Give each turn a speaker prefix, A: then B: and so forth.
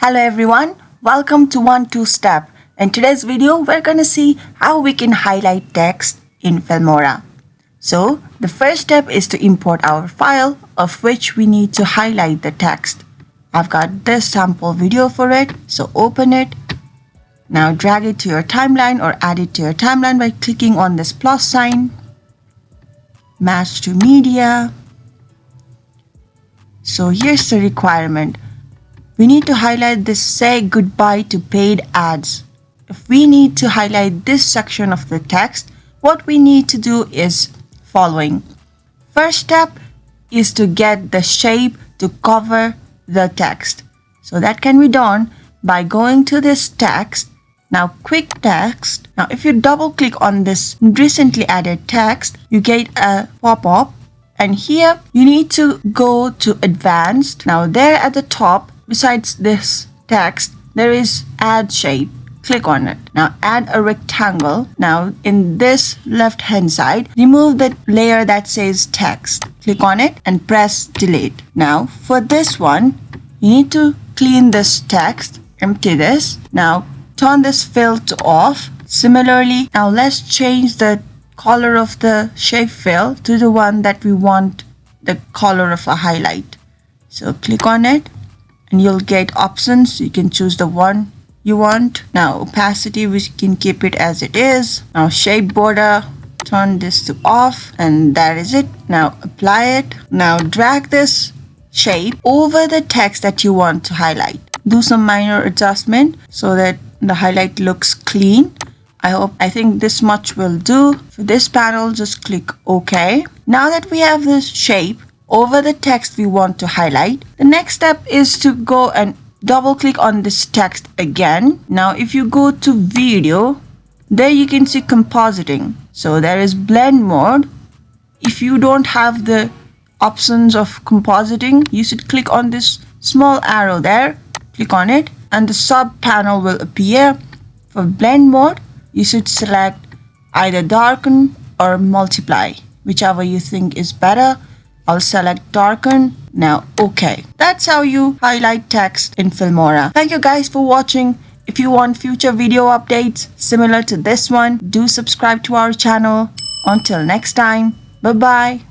A: Hello everyone, welcome to 1-2 Step. In today's video, we're going to see how we can highlight text in Filmora. So, the first step is to import our file of which we need to highlight the text. I've got this sample video for it, so open it. Now drag it to your timeline or add it to your timeline by clicking on this plus sign. Match to media. So here's the requirement. We need to highlight this "Say goodbye to paid ads." If we need to highlight this section of the text, what we need to do is following. First step is to get the shape to cover the text. So that can be done by going to this text. Now quick text. Now if you double click on this recently added text, you get a pop-up, and here you need to go to advanced. Now there at the top, besides this text, there is add shape. Click on it. Now add a rectangle. Now in this left hand side, remove the layer that says text. Click on it and press delete. Now for this one, you need to clean this text, empty this. Now turn this fill to off. Similarly, now let's change the color of the shape fill to the one that we want the color of a highlight. So click on it and you'll get options. You can choose the one you want. Now opacity, we can keep it as it is. Now shape border, turn this to off, and that is it. Now apply it. Now drag this shape over the text that you want to highlight. Do some minor adjustment so that the highlight looks clean. I think this much will do. For this panel, just click OK. Now that we have this shape over the text we want to highlight, the next step is to go and double click on this text again. Now if you go to video, there you can see compositing. So there is blend mode. If you don't have the options of compositing, you should click on this small arrow there. Click on it and the sub panel will appear. For blend mode, you should select either darken or multiply, whichever you think is better. I'll select darken. Now OK. That's how you highlight text in Filmora. Thank you guys for watching. If you want future video updates similar to this one, do subscribe to our channel. Until next time, bye bye.